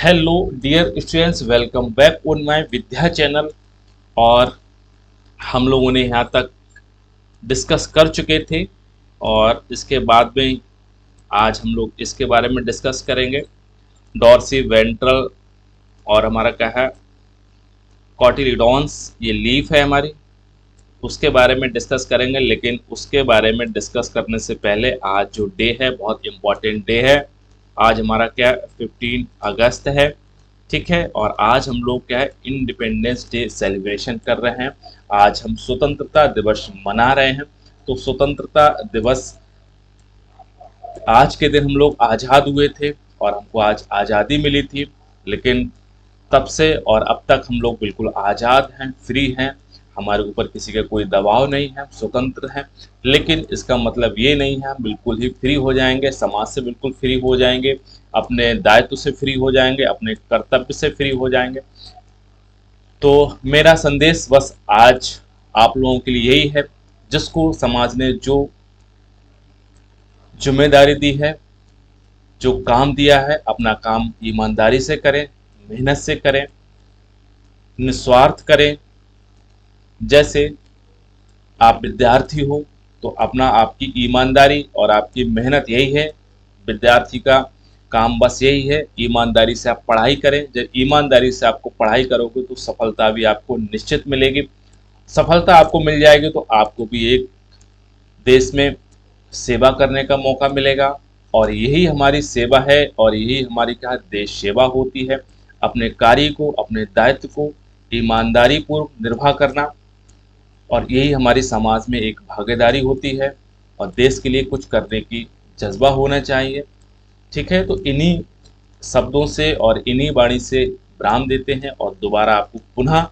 Hello dear students, welcome back on my Vidya channel. और हम लोगों ने यहाँ तक डिस्कस कर चुके थे और इसके बाद में आज हम लोग इसके बारे में डिस्कस करेंगे। डॉर्सी वेंट्रल और हमारा क्या है, कॉटिलिडॉन्स, ये लीफ है हमारी, उसके बारे में डिस्कस करेंगे। लेकिन उसके बारे में डिस्कस करने से पहले आज जो डे है बहुत इम्पॉर्टेंट डे है। आज हमारा क्या 15 अगस्त है, ठीक है। और आज हम लोग क्या है, इंडिपेंडेंस डे सेलिब्रेशन कर रहे हैं। आज हम स्वतंत्रता दिवस मना रहे हैं। तो स्वतंत्रता दिवस, आज के दिन हम लोग आज़ाद हुए थे और हमको आज आज़ादी मिली थी। लेकिन तब से और अब तक हम लोग बिल्कुल आज़ाद हैं, फ्री हैं। हमारे ऊपर किसी का कोई दबाव नहीं है, स्वतंत्र हैं। लेकिन इसका मतलब ये नहीं है हम बिल्कुल ही फ्री हो जाएंगे, समाज से बिल्कुल फ्री हो जाएंगे, अपने दायित्व से फ्री हो जाएंगे, अपने कर्तव्य से फ्री हो जाएंगे। तो मेरा संदेश बस आज आप लोगों के लिए यही है, जिसको समाज ने जो जिम्मेदारी दी है, जो काम दिया है, अपना काम ईमानदारी से करें, मेहनत से करें, निस्वार्थ करें। जैसे आप विद्यार्थी हो तो अपना, आपकी ईमानदारी और आपकी मेहनत यही है। विद्यार्थी का काम बस यही है, ईमानदारी से आप पढ़ाई करें। जब ईमानदारी से आपको पढ़ाई करोगे तो सफलता भी आपको निश्चित मिलेगी। सफलता आपको मिल जाएगी तो आपको भी एक देश में सेवा करने का मौका मिलेगा। और यही हमारी सेवा है और यही हमारी क्या देश सेवा होती है, अपने कार्य को, अपने दायित्व को ईमानदारी पूर्वक निर्वाह करना। और यही हमारी समाज में एक भागीदारी होती है और देश के लिए कुछ करने की जज्बा होना चाहिए, ठीक है। तो इन्हीं शब्दों से और इन्हीं वाणी से विराम देते हैं और दोबारा आपको पुनः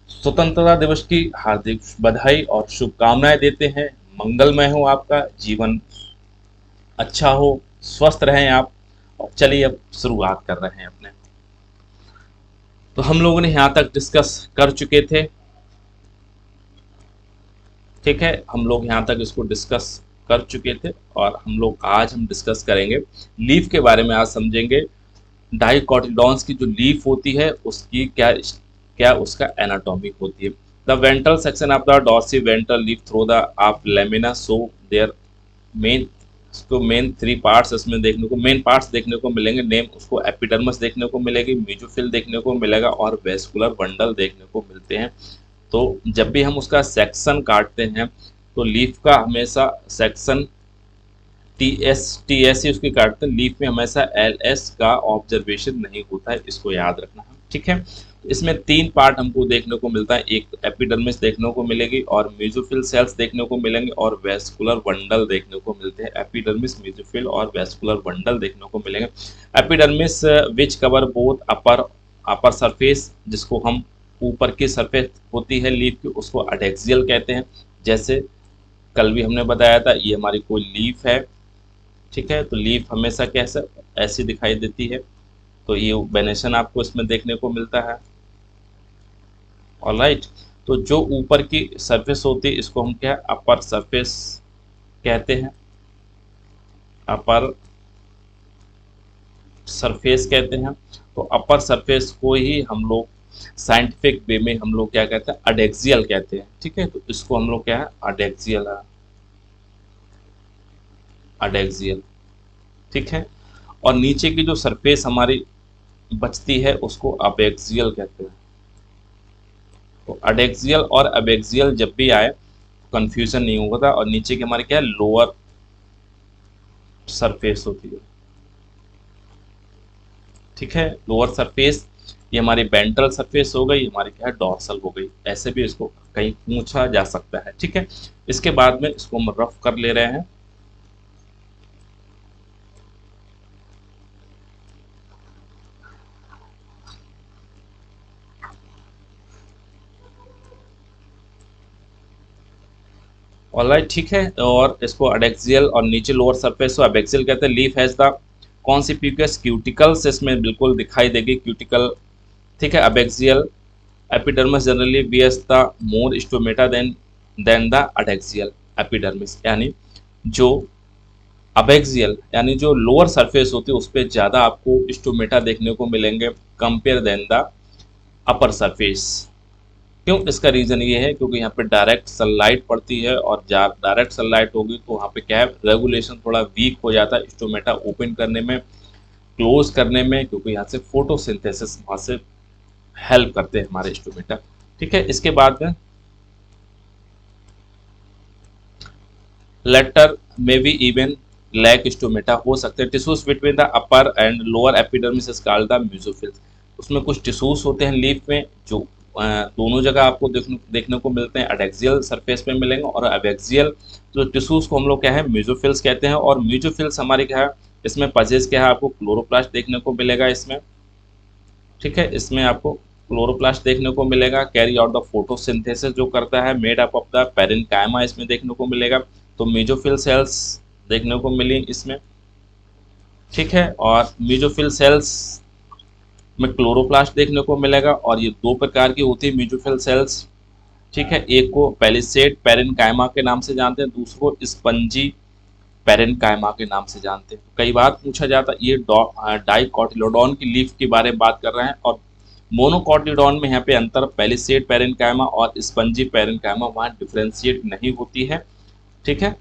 स्वतंत्रता दिवस की हार्दिक बधाई और शुभकामनाएं देते हैं। मंगलमय हो आपका जीवन, अच्छा हो, स्वस्थ रहें आप। और चलिए अब शुरुआत कर रहे हैं अपने। तो हम लोगों ने यहाँ तक डिस्कस कर चुके थे, ठीक है। हम लोग यहाँ तक इसको डिस्कस कर चुके थे और आज हम डिस्कस करेंगे लीफ के बारे में। आज समझेंगे डाइकोटिलडॉन्स की जो लीफ होती है उसकी क्या क्या उसका एनाटॉमी होती है। The ventral section of the dorsiventral leaf through the आप लेमिना सो देयर मेन, उसको मेन 3 पार्ट्स इसमें देखने को, मेन पार्ट्स देखने को मिलेंगे। नेम उसको एपिडर्मिस देखने को मिलेगी, मेसोफिल देखने को मिलेगा और वेस्कुलर बंडल देखने को मिलते हैं। तो जब भी हम उसका सेक्शन काटते हैं तो लीफ का हमेशा सेक्शन टी एस ही उसकी काटते हैं। लीफ में हमेशा एल एस का ऑब्जर्वेशन नहीं होता है, इसको याद रखना है, ठीक है। इसमें 3 पार्ट हमको देखने को मिलता है। एक एपिडर्मिस देखने को मिलेगी और मेसोफिल सेल्स देखने को मिलेंगे और वेस्कुलर बंडल देखने को मिलते हैं। एपिडर्मिस, मेसोफिल और वेस्कुलर बंडल देखने को मिलेंगे। एपिडर्मिस विच कवर बोथ अपर सरफेस, जिसको हम ऊपर की सरफेस होती है लीफ की, उसको एडेक्सियल कहते हैं। जैसे कल भी हमने बताया था, ये हमारी कोई लीफ है, ठीक है। तो लीफ हमेशा कैसे ऐसी दिखाई देती है, तो ये वेनेशन आपको इसमें देखने को मिलता है। ऑलराइट, तो जो ऊपर की सरफेस होती है इसको हम क्या अपर सरफेस कहते हैं, अपर सरफेस कहते हैं। तो अपर सरफेस को ही हम लोग साइंटिफिक वे में हम लोग क्या कहते हैं, अडेक्सियल कहते हैं, ठीक है। तो इसको हम लोग क्या है, अडेक्सियल है, अडेक्सियल, ठीक है। और नीचे की जो सरफेस हमारी बचती है उसको अबेक्सियल कहते हैं। तो अडेक्सियल और अबेक्सियल जब भी आए कंफ्यूजन नहीं होगा था। और नीचे की हमारी क्या है, लोअर सरफेस होती है, ठीक है। लोअर सरफेस ये हमारी वेंट्रल सरफेस हो गई, हमारी क्या है डॉर्सल हो गई। ऐसे भी इसको कहीं पूछा जा सकता है, ठीक है। इसके बाद में इसको हम रफ कर ले रहे हैं। ऑलराइट, ठीक है। और इसको अडेक्सियल और नीचे लोअर सरफेस को अबेक्सियल कहते हैं। Leaf has the conspicuous cuticles, इसमें बिल्कुल दिखाई देगी क्यूटिकल, ठीक है। Abaxial epidermis generally bears the more stomata than the adaxial epidermis, यानी जो अबेक्सियल यानी जो लोअर सरफेस होती है उस पर ज़्यादा आपको स्टोमेटा देखने को मिलेंगे compare than the upper surface. क्यों? इसका रीज़न ये है क्योंकि यहाँ पे डायरेक्ट सनलाइट पड़ती है और डायरेक्ट सनलाइट होगी तो वहाँ पे क्या है, रेगुलेशन थोड़ा वीक हो जाता है स्टोमेटा ओपन करने में, क्लोज करने में, क्योंकि यहाँ से फोटोसिंथेसिस वहाँ से हेल्प करते हैं हमारे स्टोमेटा। ठीक है, इसके बाद में लेटर में भी इवन लैक स्टोमेटा हो सकते हैं। Tissues between the upper and lower epidermis is called the mesophylls. उसमें कुछ टिश्यूज होते हैं लीफ में जो दोनों जगह आपको देखने को मिलते हैं, एडेक्सियल सरफेस पे मिलेंगे और एबैक्सियल जो टिश्यूज को हम लोग क्या है म्यूजोफिल्स कहते हैं। और म्यूजोफिल्स हमारे क्या है, इसमें पजेस क्या है, आपको क्लोरोप्लास्ट देखने को मिलेगा इसमें। ठीक है, इसमें आपको क्लोरोप्लास्ट देखने को मिलेगा, कैरी आउट द फोटोसिंथेसिस जो करता है, made up of the parenchyma इसमें देखने को मिलेगा। तो मेजोफिल सेल्स देखने को मिली इसमें। ठीक है, और मेजोफिल सेल्स में क्लोरोप्लास्ट देखने को मिलेगा और ये दो प्रकार की होती है मेजोफिल सेल्स। ठीक है, एक को पैलिसेड पेरेन्काइमा के नाम से जानते हैं, दूसरे को स्पंजी पेरेन्काइमा के नाम से जानते हैं। कई बार पूछा जाता है ये डाइकोटिलोडॉन की लीफ के बारे में बात कर रहे हैं और मोनोकोटिलोडॉन में यहाँ पे अंतर पैलिसेड पेरेन्काइमा और स्पंजी पेरेन्काइमा वहाँ डिफ्रेंशिएट नहीं होती है। ठीक है,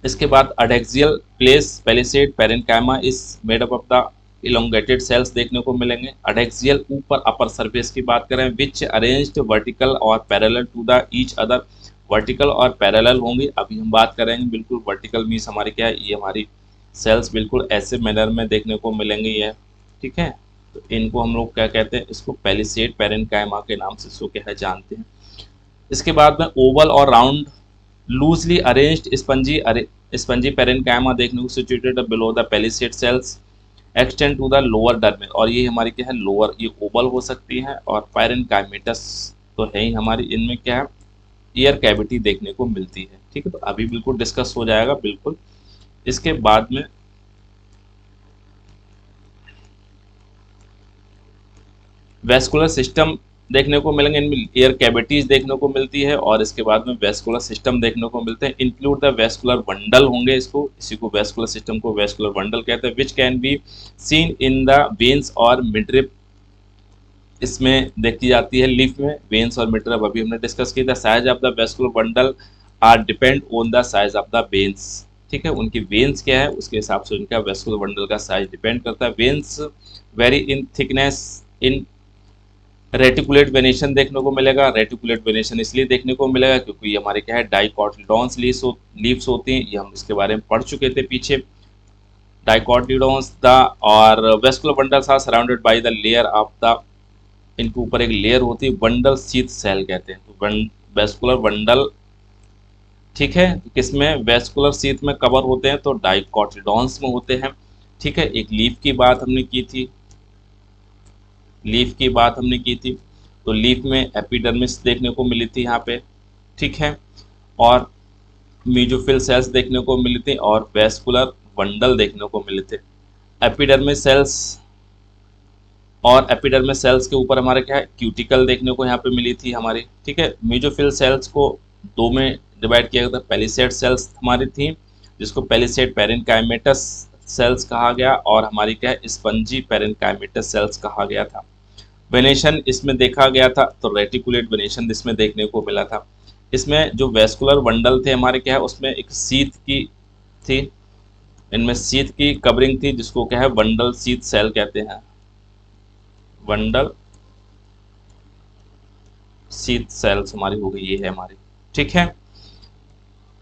इसके बाद adaxial place palisade parenchyma is made up of the elongated cells देखने को मिलेंगे। अडेक्सियल ऊपर अपर सरफेस की बात करें विच अरेंज्ड वर्टिकल और parallel to the each other, vertical और पैरेलल होंगी। अभी हम बात करेंगे बिल्कुल वर्टिकल मीन्स हमारी क्या है, ये हमारी सेल्स बिल्कुल ऐसे मैनर में देखने को मिलेंगे ये। ठीक है, तो इनको हम लोग क्या कहते हैं, इसको पैलिसेड पेरेन्काइमा के नाम से इसको क्या है जानते हैं। इसके बाद में ओवल और round loosely arranged spongy parenchyma देखने को situated below the palisade cells extend to the lower dermis. और ये हमारी क्या है लोअर, ये ओवल हो सकती है और पेरेन्काइमेटस तो है ही हमारी, इनमें क्या है ईयर कैविटी देखने को मिलती है। ठीक है, तो अभी बिल्कुल डिस्कस हो जाएगा बिल्कुल। इसके बाद में वेस्कुलर सिस्टम देखने को मिलेंगे, इनमें एयर कैविटीज देखने को मिलती है और इसके बाद में वेस्कुलर सिस्टम देखने को मिलते हैं। इंक्लूड द वेस्कुलर बंडल होंगे, इसको इसी को वेस्कुलर सिस्टम को वेस्कुलर बंडल कहते हैं, which can be seen in the veins और मिडरिप। इसमें देखी जाती है लीफ में वेन्स और मिडरिप, अभी हमने डिस्कस किया था। Size of the vascular bundle are depend on the size of the veins. ठीक है, उनकी वेन्स क्या है उसके हिसाब से उनका वेस्कुलर बंडल का साइज डिपेंड करता है। Veins very in thickness in reticulate venation देखने को मिलेगा। रेटिकुलेट वेनेशन इसलिए देखने को मिलेगा क्योंकि ये हमारे क्या है डाइकोटिलोडॉन्स लीव्स होती हैं, ये हम इसके बारे में पढ़ चुके थे पीछे। डाइकोटिलोडॉन्स द और vascular bundles are surrounded by the layer of the, इनके ऊपर एक लेयर होती है बंडल शीथ सेल कहते हैं। तो वेस्कुलर बंडल ठीक है किसमें, वेस्कुलर शीथ में कवर होते हैं तो डाइकोटिलोडॉन्स में होते हैं। ठीक है, एक लीफ की बात हमने की थी, लीफ की बात हमने की थी, तो लीफ में एपिडर्मिस देखने को मिली थी यहाँ पे। ठीक है, और मेजोफिल सेल्स देखने को मिली थी और वेस्कुलर बंडल देखने को मिले थे। एपिडर्मिस सेल्स और एपिडर्मिस सेल्स के ऊपर हमारे क्या है क्यूटिकल देखने को यहाँ पे मिली थी हमारी। ठीक है, मेजोफिल सेल्स को दो में डिवाइड किया गया था, पेलिसेड सेल्स हमारी थी जिसको पेलिसेड पेरेन्काइमेटस सेल्स कहा गया और हमारी क्या है स्पंजी पेरेन्काइमेटस सेल्स कहा गया था। वेनेशन इसमें देखा गया था तो रेटिकुलेट वेनेशन इसमें देखने को मिला था। इसमें जो वेस्कुलर बंडल थे हमारे क्या है उसमें एक शीथ की थी, इनमें शीथ की कवरिंग थी जिसको क्या है बंडल शीथ सेल कहते हैं, बंडल शीथ सेल्स हमारी हो गई, ये है हमारी। ठीक है,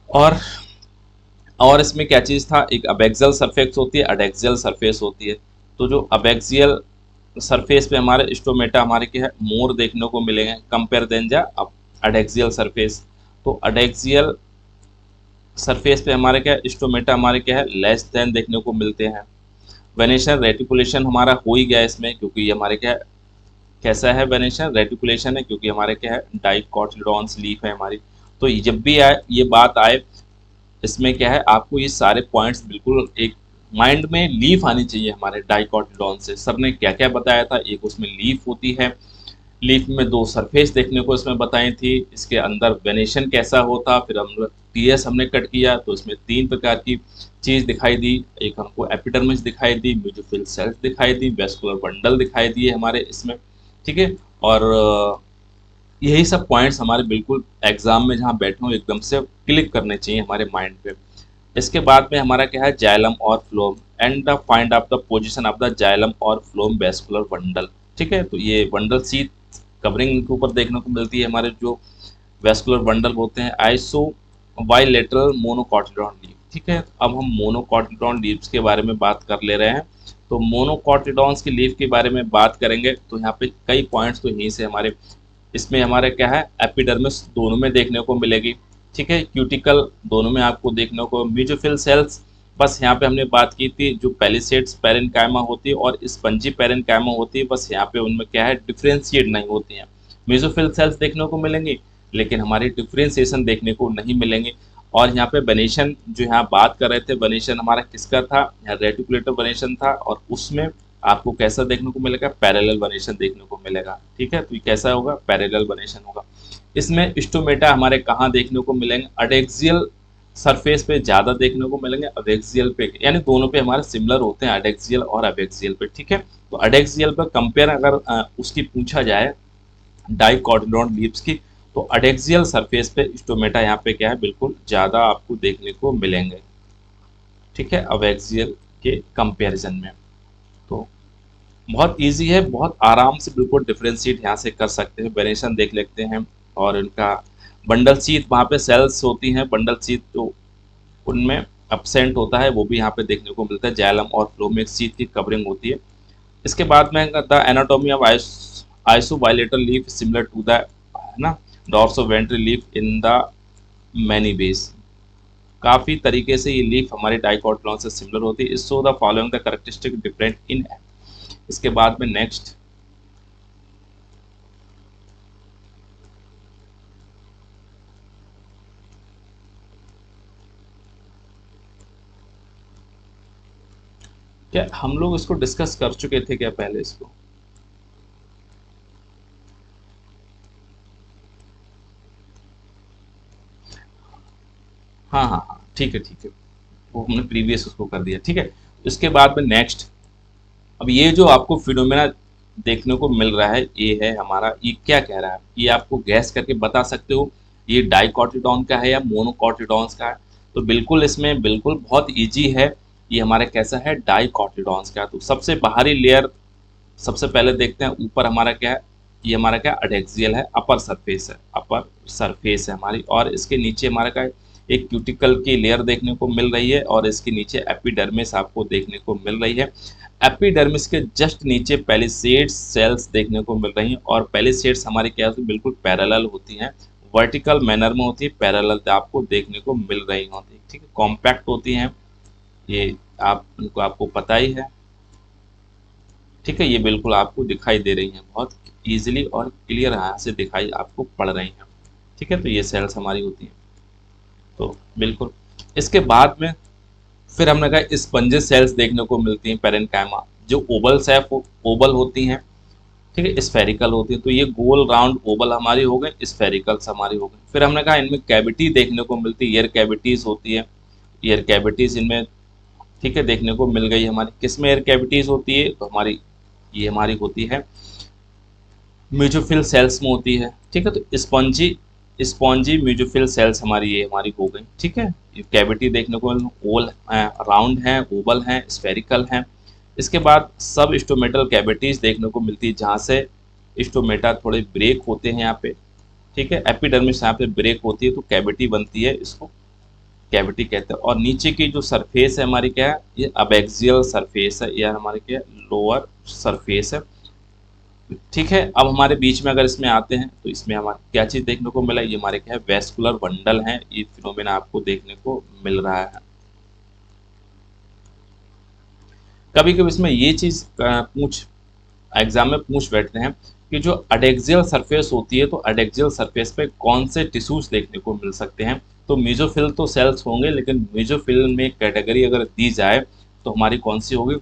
और इसमें क्या चीज़ था, एक अबैक्सियल सरफेस होती है, अडेक्सियल सरफेस होती है। तो जो अबैक्सियल सरफेस पे हमारे स्टोमेटा हमारे क्या है मोर देखने को मिलेंगे कंपेयर देन जा अडेक्सियल सरफेस। तो अडेक्सियल सरफेस पे हमारे क्या स्टोमेटा हमारे क्या है लेस देन देखने को मिलते हैं। वेनेशन रेटिकुलेशन हमारा हो ही गया इसमें क्योंकि ये हमारे क्या कैसा है वेनेशन रेटिकुलेशन है क्योंकि हमारे क्या है डाइकोटिलोडॉन्स लीफ है हमारी। तो जब भी आए ये बात आए इसमें क्या है आपको ये सारे पॉइंट्स बिल्कुल एक माइंड में लीफ आनी चाहिए हमारे डाइकोटिलोडॉन से। सर ने क्या क्या बताया था, एक उसमें लीफ होती है, लीफ में दो सरफेस देखने को इसमें बताई थी, इसके अंदर वेनेशन कैसा होता, फिर हम टीएस हमने कट किया तो इसमें तीन प्रकार की चीज़ दिखाई दी। एक हमको एपिडर्मिस दिखाई दी, म्यूकोफिल सेल्स दिखाई दी, वेस्कुलर बंडल दिखाई दिए हमारे इसमें, ठीक है। और यही सब पॉइंट्स हमारे बिल्कुल एग्जाम में जहाँ बैठे हो एकदम से क्लिक करने चाहिए हमारे माइंड पे। इसके बाद में हमारा क्या है, जाइलम और phloem and the find out the position of the xylem और फ्लोम वेस्कुलर बंडल, ठीक है। तो ये बंडल सी कवरिंग के ऊपर देखने को मिलती है हमारे जो वेस्कुलर बंडल होते हैं, आइसो बाइलेटरल मोनोकॉटिलॉन लीफ, ठीक है। अब हम मोनोकॉटिलॉन लीव्स के बारे में बात कर ले रहे हैं। तो मोनोकॉटिलॉन्स की लीफ के बारे में बात करेंगे तो यहाँ पे कई पॉइंट्स तो यहीं से हमारे इसमें हमारे क्या है, एपिडर्मिस दोनों में देखने को मिलेगी, ठीक है। क्यूटिकल दोनों में आपको देखने को, म्यूकोफिल सेल्स बस यहाँ पे हमने बात की थी जो पैलिसेड्स पैरेन्काइमा होती है और स्पंजी पैरेन्काइमा होती है, बस यहाँ पे उनमें क्या है, डिफ्रेंशिएट नहीं होती हैं। म्यूकोफिल सेल्स देखने को मिलेंगी लेकिन हमारी डिफ्रेंशिएशन देखने को नहीं मिलेंगे। और यहाँ पे वेनेशन जो यहाँ बात कर रहे थे, वेनेशन हमारा किसका था, यहाँ रेटिकुलेटर वेनेशन था और उसमें आपको कैसा देखने को मिलेगा, पैरेलल वेनेशन देखने को मिलेगा, ठीक है। तो ये कैसा होगा, पैरेलल वेनेशन होगा। इसमें स्टोमेटा हमारे कहाँ देखने को मिलेंगे, अडेक्सियल सरफेस पे ज़्यादा देखने को मिलेंगे, अबेक्सियल पे, यानी दोनों पे हमारे सिमिलर होते हैं, अडेक्सियल और अबेक्सियल पे, ठीक है। तो अडेक्सियल पे कंपेयर अगर उसकी पूछा जाए डाइकोटिलॉन लीव्स की, तो अडेक्सियल सरफेस पे स्टोमेटा यहाँ पे क्या है, बिल्कुल ज़्यादा आपको देखने को मिलेंगे, ठीक है, अबेक्सियल के कंपेरिजन में। तो बहुत इजी है, बहुत आराम से बिल्कुल डिफ्रेंशिएट यहाँ से कर सकते हैं, वेरिएशन देख लेते हैं। और इनका बंडल शीथ वहाँ पे सेल्स होती हैं, बंडल शीथ तो उनमें अपसेंट होता है, वो भी यहाँ पे देखने को मिलता है। जाइलम और फ्लोम में शीथ की कवरिंग होती है। इसके बाद में the anatomy of isobilateral leaf similar to the, है ना, dorsiventral leaf in the many ways. काफ़ी तरीके से ये लीफ हमारे डाइकोटिलॉन से सिमिलर होती है। So the following the characteristic different in. इसके बाद में नेक्स्ट क्या हम लोग इसको डिस्कस कर चुके थे क्या पहले इसको? हाँ हाँ हाँ, ठीक है ठीक है, वो हमने प्रीवियस उसको कर दिया, ठीक है। इसके बाद में नेक्स्ट, अब ये जो आपको फिनोमेना देखने को मिल रहा है, ये है हमारा, ये क्या कह रहा है, ये आपको गैस करके बता सकते हो ये डाइकोटिलॉन का है या मोनोकोटिलॉन्स का है। तो बिल्कुल इसमें बिल्कुल बहुत इजी है, ये हमारा कैसा है, डाइकोटिलॉन्स का। तो सबसे बाहरी लेयर सबसे पहले देखते हैं, ऊपर हमारा क्या है, ये हमारा क्या अडेक्सियल है, अपर सरफेस है, अपर सरफेस है हमारी। और इसके नीचे हमारा क्या है, एक क्यूटिकल की लेयर देखने को मिल रही है और इसके नीचे एपिडर्मिस आपको देखने को मिल रही है। एपिडर्मिस के जस्ट नीचे पैलिसेड्स सेल्स देखने को मिल रही हैं और पैलिसेड्स हमारी क्या होती है, बिल्कुल पैरेलल होती हैं, वर्टिकल मैनर में होती है, पैरेलल आपको देखने को मिल रही होती है, ठीक है, कॉम्पैक्ट होती हैं ये, आप उनको आपको पता ही है, ठीक है। ये बिल्कुल आपको दिखाई दे रही हैं, बहुत इजीली और क्लियर यहाँ से दिखाई आपको पड़ रही हैं, ठीक है। तो ये सेल्स हमारी होती हैं। तो बिल्कुल इसके बाद में फिर हमने कहा स्पंजेस सेल्स देखने को मिलती हैं पैरेन्काइमा, जो ओबल सेफ ओबल होती हैं, ठीक है, स्फेरिकल होती है। तो ये गोल राउंड ओबल हमारी हो गई, स्फेरिकल्स हमारी हो गई। फिर हमने कहा इनमें कैविटी देखने को मिलती है, ईयर कैविटीज़ होती है, ईयर कैविटीज़ इनमें, ठीक है, देखने को मिल गई हमारी। किसमें एयर कैविटीज़ होती है, तो हमारी ये हमारी होती है म्यूकोफिल सेल्स में होती है, ठीक है। तो स्पॉन्जी स्पॉन्जी म्यूकोफिल सेल्स हमारी ये हमारी हो गई, ठीक है। ये कैविटी देखने को ओल राउंड है, ओबल है, स्फेरिकल है। इसके बाद सब स्टोमेटल कैविटीज़ देखने को मिलती है, जहाँ से स्टोमेटा थोड़े ब्रेक होते हैं यहाँ पे, ठीक है। एपिडर्मिस यहाँ पे ब्रेक होती है तो कैविटी बनती है, इसको कैविटी कहते हैं। और नीचे की जो सरफेस है हमारी क्या है, ये अबेक्सियल सरफेस है, या हमारी क्या है, लोअर सरफेस है, ठीक है। अब हमारे बीच में अगर इसमें आते हैं तो इसमें हमारे क्या चीज़ देखने को मिला, ये हमारे क्या है, वेस्कुलर बंडल है, ये फिनोमेना आपको देखने को मिल रहा है। कभी कभी इसमें ये चीज़ एग्जाम में पूछ बैठते हैं कि जो अडेक्सियल सरफेस होती है, तो अडेक्सियल सरफेस पे कौन से टिश्यूज देखने को मिल सकते हैं। तो मेसोफिल तो सेल्स होंगे, लेकिन मेसोफिल में कैटेगरी अगर दी जाए तो हमारी कौन सी होगी,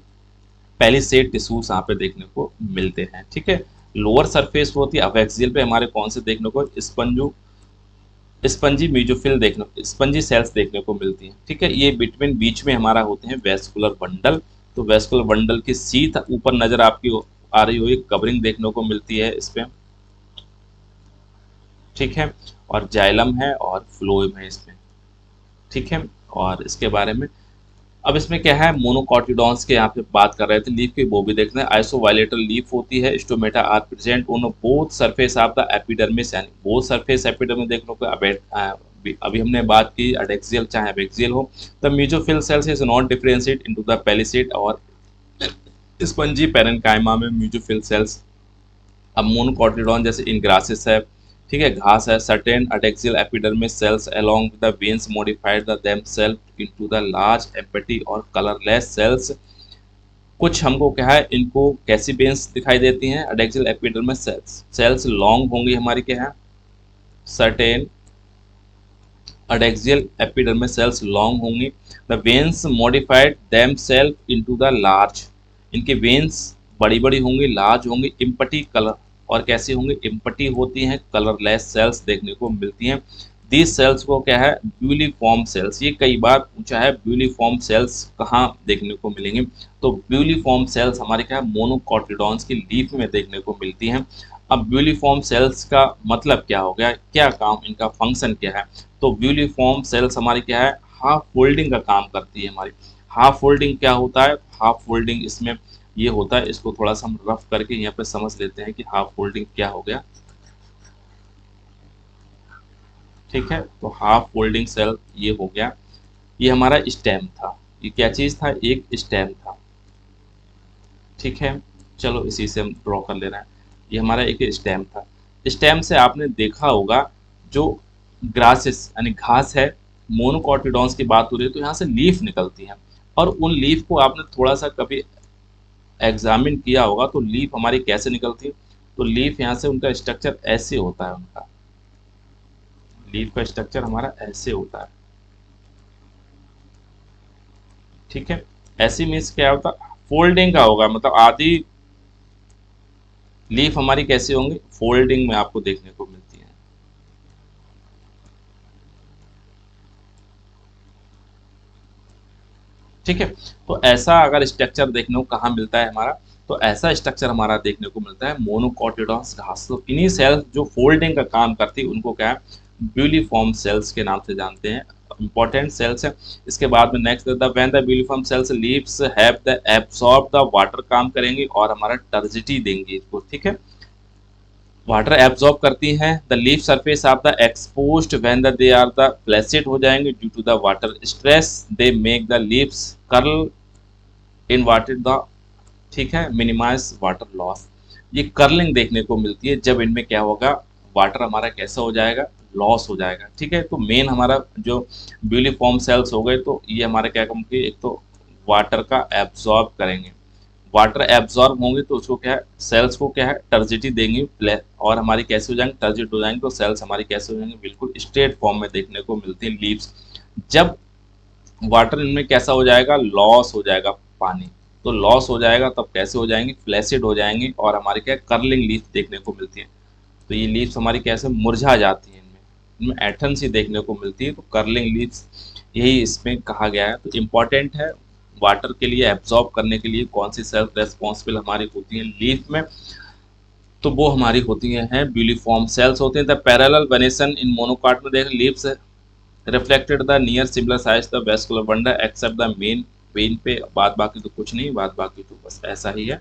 पैलिसेड टिश्यूज यहाँ पे देखने को मिलते हैं, ठीक है। लोअर सरफेस होती है अबैक्सियल पे हमारे कौन से देखने को स्पंजी म्यूजोफिल देखने स्पंजी सेल्स देखने को मिलती हैं। ठीक है, ये बिटवीन बीच में हमारा होते हैं वेस्कुलर बंडल। तो वेस्कुलर बंडल की सीध ऊपर नजर आपकी आ रही होगी, कवरिंग देखने को मिलती है इस पे। ठीक है, और जाइलम है और फ्लोएम है इसमें। ठीक है, और इसके बारे में अब इसमें क्या है, मोनोकॉटिडॉन्स के यहाँ पे बात कर रहे थे। लीफ की वो भी देखना है, आइसोवायलेटर लीफ होती है, stomata are present on both surface of the epidermis, यानी बोथ सरफेस एपिडर्मिस देखने को अभी हमने बात की एडेक्सियल चाहे एबैक्सियल हो। The mesophyll cells is not differentiate into the palisade और स्पंजी पैरेन्काइमा में मेसोफिल सेल्स। अब मोनोकॉटिडॉन जैसे इन ग्रासेस है, ठीक है, घास है, certain adaxial epidermis cells along with the veins modified the themselves into the large empty और कलरलेस सेल्स। कुछ हमको क्या है, इनको कैसी वेन्स दिखाई देती हैं, अडेक्सियल एपिडर्मिस सेल्स लॉन्ग होंगी हमारी, क्या है, certain adaxial epidermis cells long होंगी। The veins modified themselves into the large, इनकी वेन्स बड़ी बड़ी होंगी, लार्ज होंगी, इम्पटी कलर और कैसी होंगी, इम्पटी होती हैं, कलरलेस सेल्स देखने को मिलती हैं। दीज सेल्स को क्या है, ब्यूलीफॉर्म सेल्स, ये कई बार पूछा है ब्यूलीफॉर्म सेल्स कहाँ देखने को मिलेंगे। तो ब्यूलीफॉर्म सेल्स हमारे क्या है, मोनोकॉटिडॉन्स की लीफ में देखने को मिलती हैं। अब ब्यूलीफॉर्म सेल्स का मतलब क्या हो गया, क्या काम, इनका फंक्शन क्या है। तो ब्यूलीफॉर्म सेल्स हमारी क्या है, हाफ फोल्डिंग का काम करती है हमारी। हाफ फोल्डिंग क्या होता है, हाफ फोल्डिंग इसमें ये होता है, इसको थोड़ा सा हम रफ करके यहाँ पे समझ लेते हैं कि हाफ फोल्डिंग क्या हो गया। ठीक है, तो हाफ फोल्डिंग सेल ये हो गया, ये हमारा स्टेम था, ये क्या चीज था, एक स्टेम था। ठीक है, चलो इसी से हम ड्रॉ कर ले रहे हैं, ये हमारा एक स्टेम था। स्टेम से आपने देखा होगा जो ग्रासेस यानी घास है, मोनोकॉटिडॉन्स की बात हो रही है तो यहाँ से लीफ निकलती है, और उन लीफ को आपने थोड़ा सा कभी एग्जामिन किया होगा तो लीफ हमारी कैसे निकलती है। तो लीफ यहाँ से उनका स्ट्रक्चर ऐसे होता है, उनका लीफ का स्ट्रक्चर हमारा ऐसे होता है। ठीक है, ऐसी मीन्स क्या होता है, फोल्डिंग का होगा, मतलब आधी लीफ हमारी कैसी होंगी, फोल्डिंग में आपको देखने को मिलती है। ठीक है, तो ऐसा अगर स्ट्रक्चर देखने को कहाँ मिलता है हमारा, तो ऐसा स्ट्रक्चर हमारा देखने को मिलता है मोनोकॉटिडॉन्स घास। तो इन्हीं सेल्स जो फोल्डिंग का काम करती है उनको क्या है, ब्यूलीफॉर्म सेल्स के नाम से जानते हैं, इंपॉर्टेंट सेल्स है। इसके बाद में next the when the bulliform cells leaves have the absorb the water काम करेंगी और हमारा टर्जिटी देंगी इसको। ठीक है, वाटर एब्जॉर्ब करती हैं। The leaf surface of the exposed when they are the flaccid हो जाएंगे due to the water stress, they make the leaves curl in water the, ठीक है, मिनिमाइज वाटर लॉस। ये कर्लिंग देखने को मिलती है जब इनमें क्या होगा, वाटर हमारा कैसा हो जाएगा, लॉस हो जाएगा। ठीक है, तो मेन हमारा जो ब्यूलीफॉर्म सेल्स हो गए, तो ये हमारे क्या करेंगे, एक तो वाटर का एब्जॉर्ब करेंगे, वाटर एब्जॉर्ब होंगे तो उसको क्या है, सेल्स को क्या है, टर्जिटी देंगी, और हमारी कैसे हो जाएंगे, टर्जिट हो जाएंगे, तो सेल्स हमारी कैसे हो जाएंगे, बिल्कुल स्ट्रेट फॉर्म में देखने को मिलती है लीव्स। जब वाटर इनमें कैसा हो जाएगा, लॉस हो जाएगा पानी, तो लॉस हो जाएगा तब कैसे हो जाएंगी, फ्लैसिड हो जाएंगी और हमारे क्या कर्लिंग लीफ देखने को मिलती है। तो ये लीव्स हमारी कैसे मुरझा जाती हैं, इनमें एटन सी देखने को मिलती है, तो कर्लिंग लीव्स यही इसमें कहा गया है। तो इम्पॉर्टेंट है, वाटर के लिए एब्जॉर्ब करने के लिए कौन सी सेल्स रेस्पॉन्सिबल हमारी होती हैं लीफ में, तो वो हमारी होती हैं ब्यूलीफॉर्म सेल्स होते हैं। The parallel venation in monocot में देख leaves reflected the near similar size the vascular bundle except the main vein पे, बाद बाकी तो कुछ नहीं, बाद बाकी तो बस ऐसा ही है।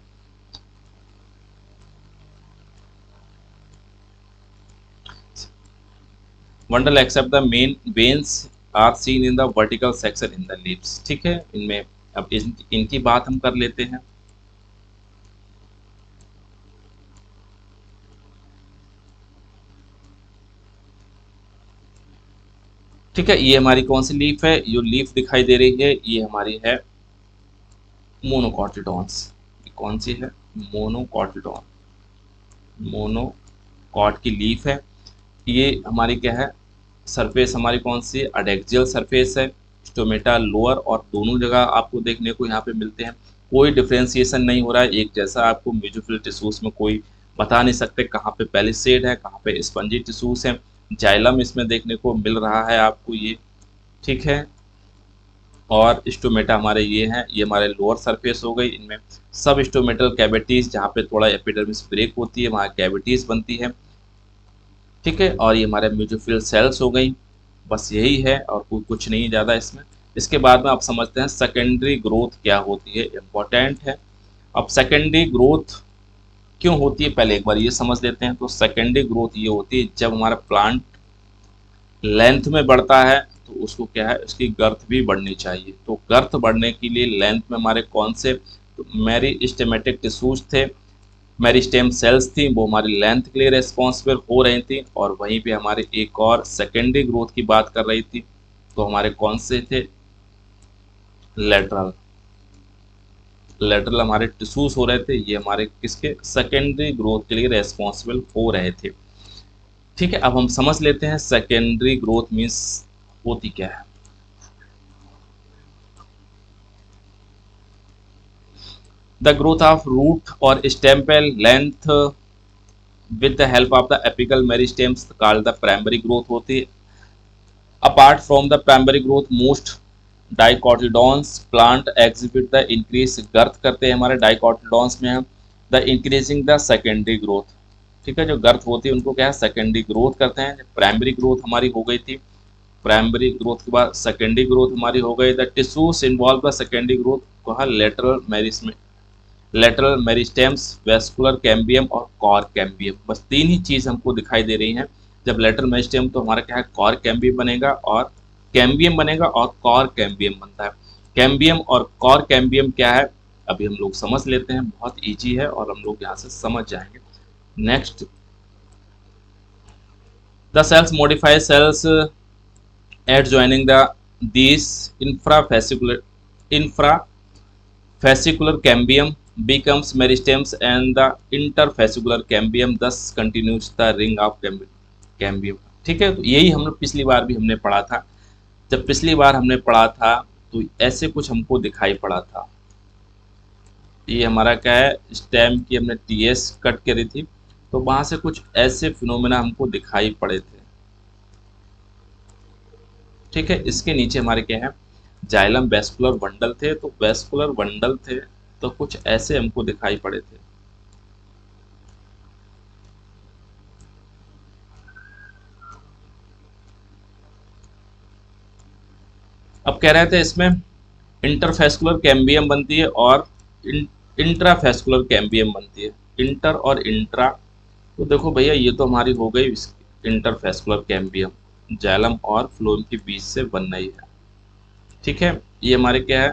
Bundle except the main veins are seen in the vertical section in the leaves. ठीक है, इनमें अब इनकी बात हम कर लेते हैं। ठीक है, ये हमारी कौन सी लीफ है, ये लीफ दिखाई दे रही है, ये हमारी है मोनोकॉटिडॉन्स। कौन सी है, मोनोकॉटिडॉन, मोनोकॉट की लीफ है। ये हमारी क्या है, सरफेस हमारी कौन सी है, अडेक्सियल सरफेस है, स्टोमेटा लोअर और दोनों जगह आपको देखने को यहाँ पे मिलते हैं। कोई डिफ्रेंसिएशन नहीं हो रहा है, एक जैसा आपको मेसोफिल टिश्यूज में कोई बता नहीं सकते कहाँ पे पैलिसेड है, कहाँ पे स्पंजी टिश्यूज हैं। जाइलम इसमें देखने को मिल रहा है आपको ये, ठीक है। और स्टोमेटा हमारे ये हैं, ये हमारे लोअर सरफेस हो गई। इनमें सब स्टोमेटल कैविटीज, जहाँ पे थोड़ा एपिडर्मिस ब्रेक होती है वहाँ कैविटीज बनती है, ठीक है। और ये हमारे म्यूजोफिल सेल्स हो गई, बस यही है और कोई कुछ नहीं ज़्यादा इसमें। इसके बाद में आप समझते हैं सेकेंडरी ग्रोथ क्या होती है, इम्पोर्टेंट है। अब सेकेंडरी ग्रोथ क्यों होती है पहले एक बार ये समझ लेते हैं। तो सेकेंडरी ग्रोथ ये होती है जब हमारा प्लांट लेंथ में बढ़ता है तो उसको क्या है, उसकी गर्थ भी बढ़नी चाहिए। तो गर्थ बढ़ने के लिए लेंथ में हमारे कौन से, तो मेरिस्टेमेटिक टिश्यूज थे, मेरिस्टेम सेल्स थी, वो हमारी लेंथ के लिए रेस्पॉन्सिबल हो रही थी। और वहीं पे हमारे एक और सेकेंडरी ग्रोथ की बात कर रही थी, तो हमारे कौन से थे, लेटरल। लेटरल हमारे टिश्यूज हो रहे थे, ये हमारे किसके, सेकेंडरी ग्रोथ के लिए रेस्पॉन्सिबल हो रहे थे, ठीक है। अब हम समझ लेते हैं सेकेंडरी ग्रोथ मीन्स होती क्या है। द ग्रोथ ऑफ रूट और stem length with the help of the apical meristems called the primary growth होती है। Apart from the primary growth most dicotyledons plant exhibit the increase, girth करते हैं हमारे dicotyledons में हम the increasing the secondary growth, ठीक है। जो गर्थ होती है उनको क्या है, सेकेंडरी ग्रोथ करते हैं। प्राइमरी ग्रोथ हमारी हो गई थी, प्राइमरी ग्रोथ के बाद सेकेंडरी ग्रोथ हमारी हो गई। The tissues involve the secondary growth कहा लेटरल मेरिस्टेम्स, वेस्कुलर कैम्बियम और कॉर कैम्बियम, बस तीन ही चीज़ हमको दिखाई दे रही हैं। जब लेटरल मेरिस्टेम तो हमारा क्या है, कॉर कैम्बियम बनेगा और कैम्बियम बनेगा और कॉर कैम्बियम बनता है। कैम्बियम और कॉर कैम्बियम क्या है अभी हम लोग समझ लेते हैं, बहुत ईजी है और हम लोग यहाँ से समझ जाएंगे। Next, the cells modify cells adjoining the these infrafascicular cambium becomes meristems and the interfascicular cambium thus continues the ring of cambium, ठीक है। तो यही हम लोग पिछली बार भी हमने पढ़ा था। जब पिछली बार हमने पढ़ा था तो ऐसे कुछ हमको दिखाई पड़ा था। ये हमारा क्या है, स्टेम की हमने टीएस कट करी थी, तो वहां से कुछ ऐसे फिनोमेना हमको दिखाई पड़े थे, ठीक है। इसके नीचे हमारे क्या है, जाइलम वेस्कुलर बंडल थे, तो वेस्कुलर बंडल थे तो कुछ ऐसे हमको दिखाई पड़े थे। अब कह रहे थे इसमें इंटरफेस्कुलर कैम्बियम बनती है और इंट्राफेस्कुलर कैम्बियम बनती है। इंटर और इंट्रा, तो देखो भैया ये तो हमारी हो गई इंटरफेस्कुलर कैम्बियम, जाइलम और फ्लोएम के बीच से बन रही है, ठीक है। ये हमारे क्या है,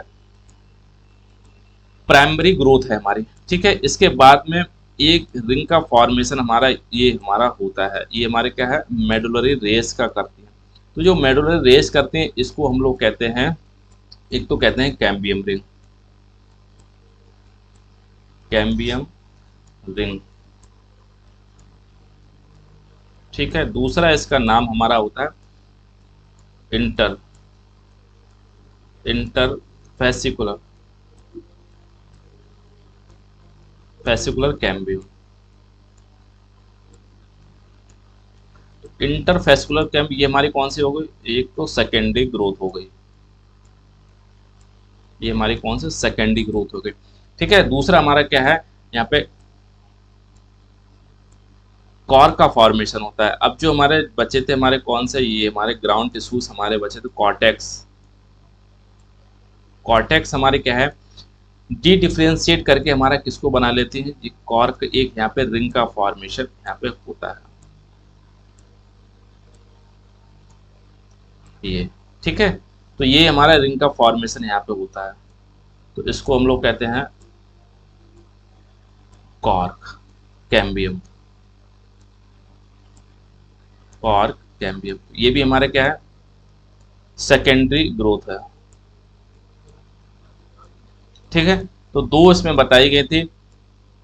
प्राइमरी ग्रोथ है हमारी, ठीक है। इसके बाद में एक रिंग का फॉर्मेशन हमारा ये हमारा होता है, ये हमारे क्या है, मेडुलरी रेस का करती है। तो जो मेडुलरी रेस करते हैं इसको हम लोग कहते हैं, एक तो कहते हैं कैम्बियम रिंग, कैम्बियम रिंग, ठीक है। दूसरा इसका नाम हमारा होता है इंटर इंटरफेसिकुलर कैम्बियम। इंटरफेस्कुलर कैम्प ये हमारी कौन सी हो गई, एक तो सेकेंडरी ग्रोथ हो गई, ये हमारी कौन सी सेकेंडरी ग्रोथ हो गई, ठीक है। दूसरा हमारा क्या है, यहाँ पे कॉर का फॉर्मेशन होता है। अब जो हमारे बचे थे हमारे कौन से, ये हमारे ग्राउंड टिश्यूज हमारे बचे थे, कॉर्टेक्स। कॉर्टेक्स हमारे क्या है, डी डिफ्रेंशिएट करके हमारा किसको बना लेते हैं, ये कॉर्क, एक यहाँ पे रिंग का फॉर्मेशन यहाँ पे होता है, ये, ठीक है। तो ये हमारा रिंग का फॉर्मेशन यहाँ पे होता है, तो इसको हम लोग कहते हैं कॉर्क कैम्बियम, कॉर्क कैम्बियम। ये भी हमारे क्या है, सेकेंडरी ग्रोथ है, ठीक है। तो दो इसमें बताई गई थी,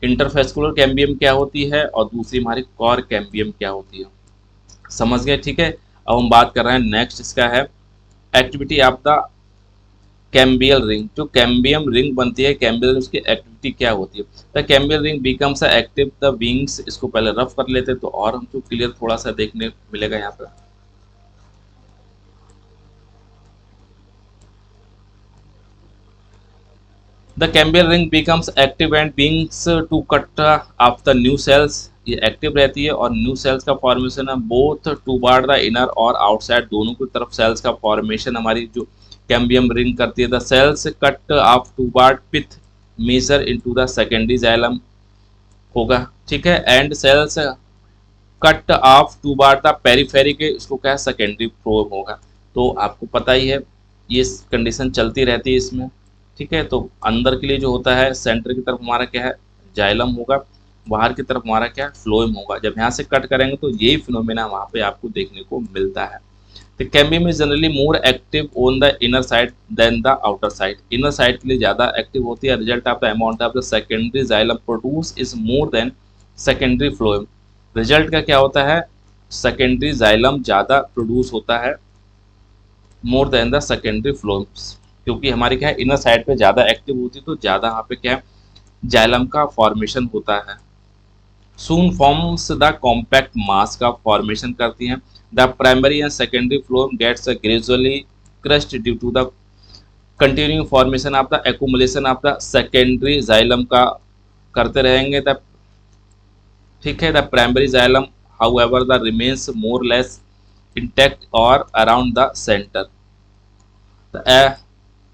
इंटरफेस्कुलर कैम्बियम क्या होती है और दूसरी हमारी कॉर कैम्बियम क्या होती है, समझ गए, ठीक है। अब हम बात कर रहे हैं नेक्स्ट, इसका है activity of the cambial ring, जो कैम्बियम रिंग बनती है, कैम्बियल उसकी एक्टिविटी क्या होती है? The cambial ring becomes active the wings, इसको पहले रफ कर लेते तो और हमको क्लियर थोड़ा सा देखने मिलेगा यहाँ पे। The cambial ring becomes active and begins to cut off the new cells, ये एक्टिव रहती है और न्यू सेल्स का फॉर्मेशन है बोथ टूवर्ड द इनर और आउटसाइड, दोनों की तरफ सेल्स का फॉर्मेशन हमारी जो कैम्बियम रिंग करती है। The cells cut off toward pith major into the secondary xylem होगा, ठीक है, and cells cut off toward the periphery के, इसको क्या है, सेकेंडरी फ्लोएम होगा। तो आपको पता ही है ये कंडीशन चलती रहती है इसमें, ठीक है। तो अंदर के लिए जो होता है सेंटर की तरफ हमारा क्या है, जाइलम होगा, बाहर की तरफ हमारा क्या है, फ्लोएम होगा। जब यहाँ से कट करेंगे तो यही फिनोमेना वहाँ पे आपको देखने को मिलता है। तो cambium is generally more active on the inner side than the outer side, inner side के लिए ज़्यादा एक्टिव होती है। Result of the amount of the secondary xylem produce is more than secondary phloem, result का क्या होता है, secondary xylem ज़्यादा प्रोड्यूस होता है more than the secondary phloems, क्योंकि हमारी क्या है, इनर साइड पे ज़्यादा एक्टिव होती है तो ज़्यादा यहाँ पे क्या है, जाइलम का फॉर्मेशन होता है। Soon forms the compact mass का फॉर्मेशन करती हैं। The primary and secondary phloem gets gradually crust due to the continuing formation of the accumulation of the secondary xylem का करते रहेंगे। द ठीक है, the primary xylem however the remains more or less intact or around the center.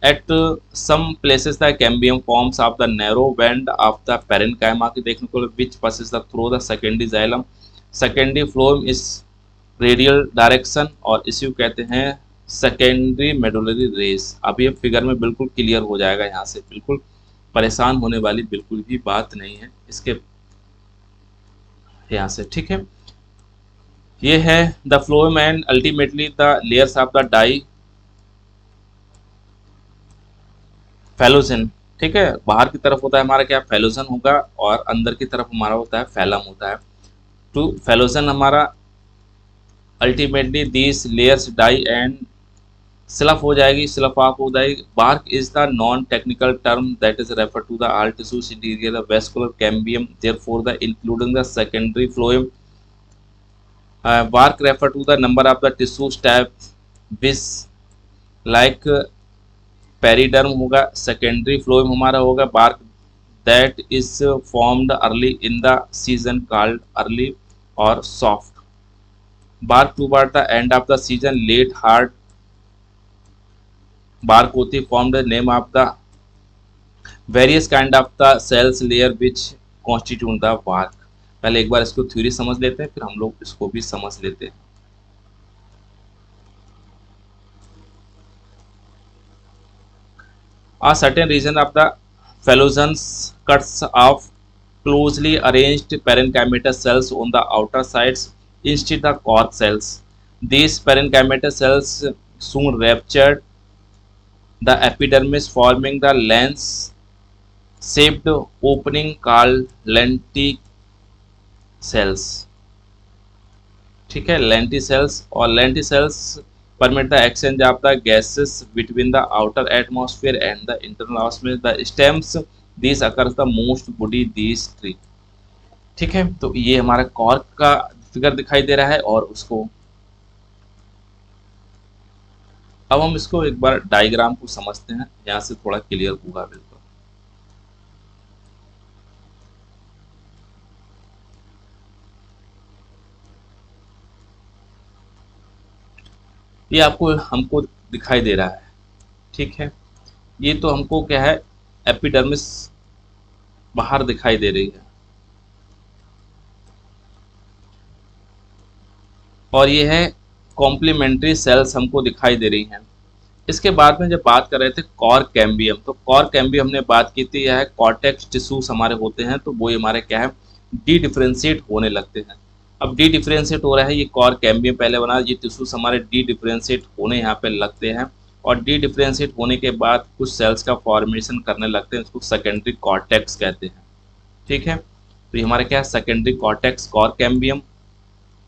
At some places the cambium forms of the narrow band of the parenchyma की देखने को which passes the through the secondary xylem. Secondary phloem is radial direction और इसी को कहते हैं secondary medullary rays। अभी अब फिगर में बिल्कुल क्लियर हो जाएगा, यहाँ से बिल्कुल परेशान होने वाली बिल्कुल भी बात नहीं है इसके यहाँ से, ठीक है। ये है the phloem and ultimately the layers of the डाई फेलोजन, ठीक है। बाहर की तरफ होता है हमारा क्या, फेलोजन होगा और अंदर की तरफ हमारा होता है फैलम होता है। तो फेलोजन हमारा ultimately this layers die and slough हो जाएगी, स्लफ ऑफ हो जाएगी। Bark is the non technical term that is refer to the all tissues interior vascular cambium, therefore the including the secondary phloem. bark refer to the number of the tissues type which like periderm होगा, secondary phloem हमारा होगा bark that is formed early in the season called early or soft, bark toward the end of the season late hard bark होती formed the name of the various kind of the cells layer which constitute the bark। पहले एक बार इसको theory समझ लेते हैं फिर हम लोग इसको भी समझ लेते हैं। A certain region of the phellogens cuts off closely arranged parenchymatous cells on the outer sides instead of cork cells. These parenchymatous cells soon ruptured the epidermis, forming the lens-shaped opening called lenticels, ठीक है, lenticels। और lenticels permit the exchange of the gases between the outer atmosphere and the internal atmosphere. The stems these occurs the most body these tree, ठीक है। तो ये हमारा cork का figure दिखाई दे रहा है और उसको अब हम इसको एक बार डायग्राम को समझते हैं, यहाँ से थोड़ा क्लियर होगा बिल्कुल। ये आपको हमको दिखाई दे रहा है, ठीक है। ये तो हमको क्या है, एपिडर्मिस बाहर दिखाई दे रही है और ये है कॉम्प्लीमेंट्री सेल्स हमको दिखाई दे रही हैं। इसके बाद में जब बात कर रहे थे कॉर्क कैम्बियम, तो कॉर्क कैम्बियम हमने बात की थी, यह है कॉर्टेक्स टिश्यूज हमारे होते हैं तो वो हमारे क्या है, डी डिफ्रेंशिएट होने लगते हैं। अब डी डिफ्रेंशिएट हो रहा है, ये कॉर्क कैम्बियम पहले बना, ये टिश्यूज हमारे डी डिफ्रेंशिएट होने यहाँ पे लगते हैं और डी डिफ्रेंशिएट होने के बाद कुछ सेल्स का फॉर्मेशन करने लगते हैं, इसको सेकेंडरी कॉर्टेक्स कहते हैं, ठीक है। तो ये हमारे क्या है, सेकेंडरी कॉर्टेक्स कॉर्क कैम्बियम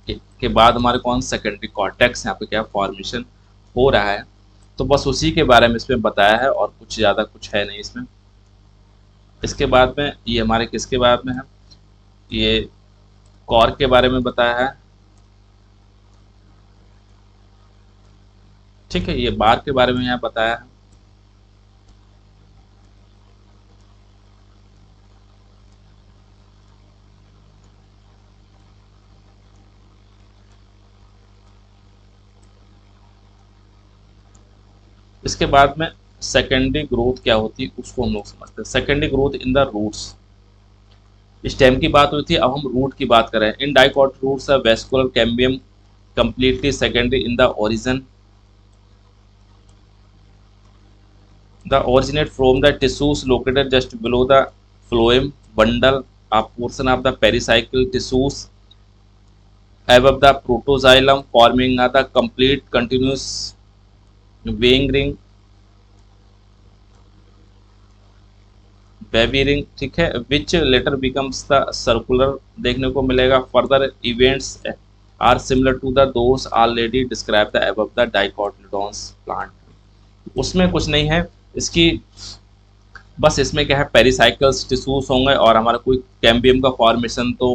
के बाद हमारे कौन सेकेंडरी कॉर्टेक्स यहाँ पे क्या फॉर्मेशन हो रहा है। तो बस उसी के बारे में इसमें बताया है और कुछ ज़्यादा कुछ है नहीं इसमें। इसके बाद में ये हमारे किसके बारे में है, ये कॉर्क के बारे में बताया है। ठीक है, ये बार के बारे में यहाँ बताया है। इसके बाद में सेकेंडरी ग्रोथ क्या होती है उसको हम लोग समझते हैं। Secondary growth in the roots, stem की बात हुई थी, अब हम रूट की बात करें। In dicot roots vascular cambium completely secondary in the origin. The originate from the tissues located just below the phloem bundle, a portion of the pericycle tissues above the protoxylem, forming the complete continuous weighing ring, baby ring, ठीक है, which later becomes the circular देखने को मिलेगा। Further events are similar to the those already described the above the dicotyledons plant. उसमें कुछ नहीं है, इसकी बस इसमें क्या है, पेरिसाइकल्स टिश्यूज होंगे और हमारा कोई कैम्बियम का फॉर्मेशन तो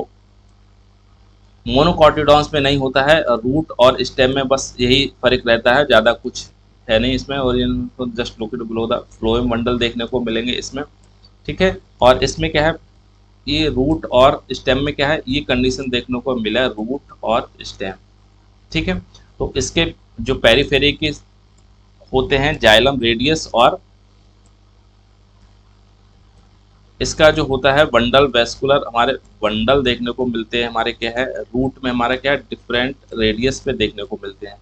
मोनोकॉटिडॉन्स में नहीं होता है। रूट और स्टेम में बस यही फर्क रहता है, ज़्यादा कुछ है नहीं इसमें। और just located below the phloem bundle देखने को मिलेंगे इसमें, ठीक है। और इसमें क्या है, ये रूट और स्टेम में क्या है, ये कंडीशन देखने को मिला है, रूट और स्टेम, ठीक है। तो इसके जो पेरीफेरी के होते हैं जाइलम रेडियस, और इसका जो होता है बंडल वेस्कुलर, हमारे बंडल देखने को मिलते हैं हमारे क्या है, रूट में हमारा क्या है, डिफरेंट रेडियस पे देखने को मिलते हैं,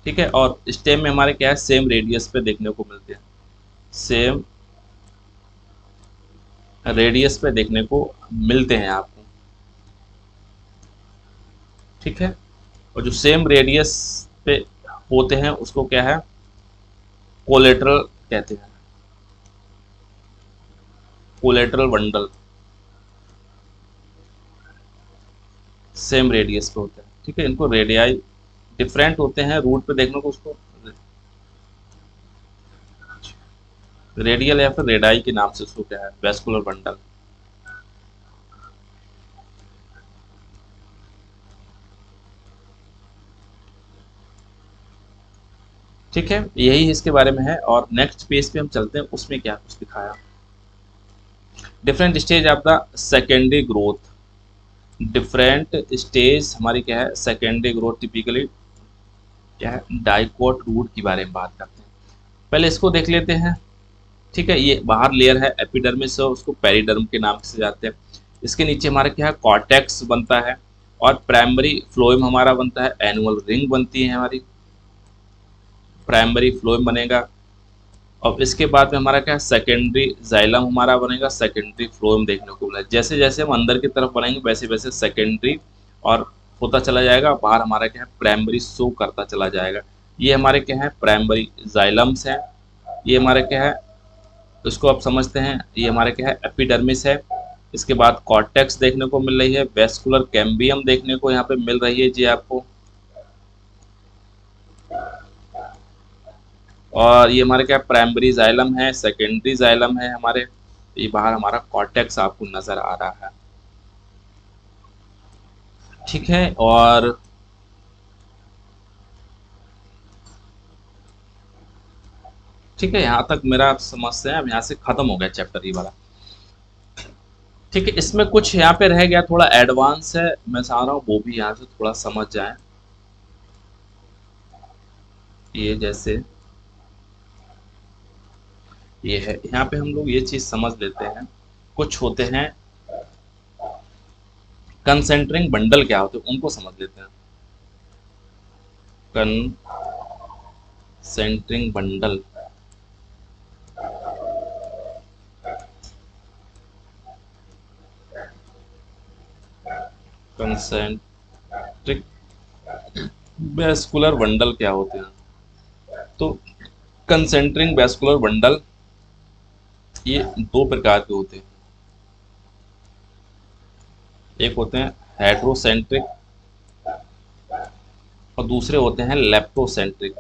ठीक है। और स्टेम में हमारे क्या है, सेम रेडियस पे देखने को मिलते हैं, सेम रेडियस पे देखने को मिलते हैं आपको, ठीक है। और जो सेम रेडियस पे होते हैं उसको क्या है, कोलेटरल कहते हैं, कोलेटरल बंडल सेम रेडियस पे होते हैं, ठीक है। इनको रेडियाई डिफरेंट होते हैं, रूट पे देखने को उसको रेडियल या फिर रेडाई के नाम से उसको क्या है, वेस्कुलर बंडल। ठीक है, यही इसके बारे में है। और नेक्स्ट पेज पे हम चलते हैं, उसमें क्या कुछ दिखाया, different stage of the secondary growth. Different stage हमारी क्या है, सेकेंडरी ग्रोथ टिपिकली क्या है, डाइकोट रूट के बारे में बात करते हैं। पहले इसको देख लेते हैं, ठीक है। ये बाहर लेयर है एपिडर्मिस, उसको पेरिडर्म के नाम से जाते हैं। इसके नीचे हमारा क्या है, कॉर्टेक्स बनता है, और प्राइमरी फ्लोएम हमारा बनता है, एनुअल रिंग बनती है हमारी, प्राइमरी फ्लोएम बनेगा। और इसके बाद में हमारा क्या है, सेकेंडरी जाइलम हमारा बनेगा, सेकेंडरी फ्लोएम देखने को मिला। जैसे जैसे हम अंदर की तरफ बढ़ेंगे वैसे वैसे सेकेंडरी और होता चला जाएगा, बाहर हमारा क्या है, प्राइमरी शो करता चला जाएगा। ये हमारे क्या है, प्राइमरी जाइलम्स हैं। ये हमारे क्या है, इसको आप समझते हैं, ये हमारे क्या है, एपिडर्मिस है। इसके बाद कॉर्टेक्स देखने को मिल रही है, वेस्कुलर कैम्बियम देखने को यहाँ पे मिल रही है जी आपको, और ये हमारे क्या प्राइमरी जाइलम है, सेकेंडरी जाइलम है हमारे। ये बाहर हमारा कॉर्टेक्स आपको नजर आ रहा है, ठीक है। और ठीक है, यहाँ तक मेरा समझते हैं, अब यहाँ से खत्म हो गया चैप्टर ये वाला, ठीक है। इसमें कुछ यहाँ पे रह गया, थोड़ा एडवांस है, मैं चाह रहा हूँ वो भी यहाँ से थोड़ा समझ जाए। ये जैसे ये है, यहाँ पे हम लोग ये चीज समझ लेते हैं, कुछ होते हैं कंसेंट्रिंग बंडल, क्या होते हैं उनको समझ लेते हैं। कंसेंट्रिंग बंडल, कंसेंट्रिक वेस्कुलर बंडल क्या होते हैं, तो कंसेंट्रिंग वेस्कुलर बंडल ये दो प्रकार के होते हैं। एक होते हैं हेट्रोसेंट्रिक और दूसरे होते हैं लेप्टोसेंट्रिक।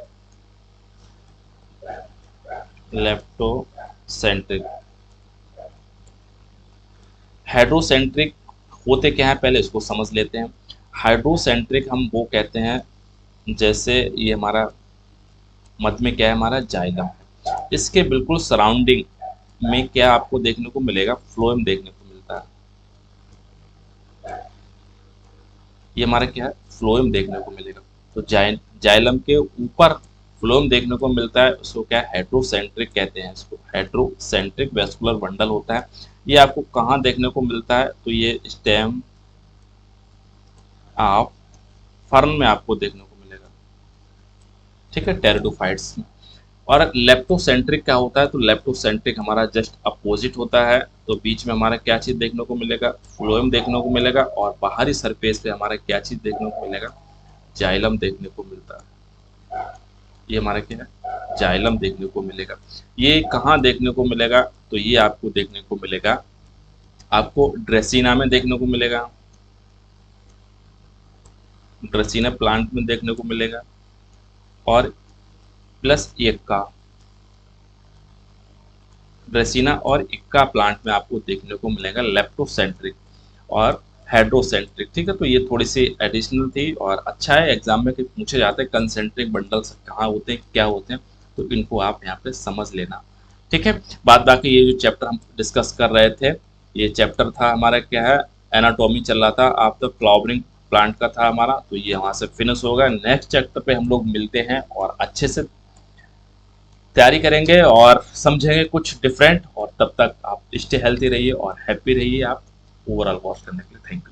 लेप्टोसेंट्रिक। हाइड्रोसेंट्रिक होते क्या है पहले इसको समझ लेते हैं। हाइड्रोसेंट्रिक हम वो कहते हैं, जैसे ये हमारा मध्य में क्या है, हमारा जाइलम है, इसके बिल्कुल सराउंडिंग में क्या आपको देखने को मिलेगा, फ्लोएम देखने को मिलता है। ये हमारा क्या है, फ्लोएम देखने को मिलेगा। तो जाइलम के ऊपर फ्लोएम देखने को मिलता है, उसको क्या हाइड्रोसेंट्रिक कहते हैं। इसको हाइड्रोसेंट्रिक वेस्कुलर बंडल होता है। ये आपको कहाँ देखने को मिलता है, तो ये स्टेम ऑफ फर्न में आपको देखने को मिलेगा, ठीक है, टेरिडोफाइट्स में। और लेप्टोसेंट्रिक क्या होता है, तो लेप्टोसेंट्रिक हमारा जस्ट अपोजिट होता है। तो बीच में हमारा क्या चीज़ देखने को मिलेगा, फ्लोएम देखने को मिलेगा, और बाहरी सरफेस पे हमारा क्या चीज़ देखने को मिलेगा, जाइलम देखने को मिलता है। ये हमारा क्या है, जाइलम देखने को मिलेगा। ये कहाँ देखने को मिलेगा, तो ये आपको देखने को मिलेगा, आपको ड्रेसिना में देखने को मिलेगा, ड्रेसिना प्लांट में देखने को मिलेगा, और प्लस इक्का, ड्रेसिना और इक्का प्लांट में आपको देखने को मिलेगा लेप्टोसेंट्रिक और हाइड्रोसेंट्रिक, ठीक है। तो ये थोड़ी सी एडिशनल थी, और अच्छा है एग्जाम में कि पूछे जाते हैं कंसेंट्रिक बंडल्स कहाँ होते हैं, क्या होते हैं, तो इनको आप यहाँ पे समझ लेना, ठीक है। बाद बाकी ये जो चैप्टर हम डिस्कस कर रहे थे, ये चैप्टर था हमारा क्या है, एनाटॉमी चल रहा था, आप तो फ्लावरिंग प्लांट का था हमारा, तो ये वहाँ से फिनिश होगा। नेक्स्ट चैप्टर पे हम लोग मिलते हैं और अच्छे से तैयारी करेंगे और समझेंगे कुछ डिफरेंट, और तब तक आप स्टे हेल्थी रहिए और हैप्पी रहिए आप ओवरऑल वॉच करने के लिए। Thank you.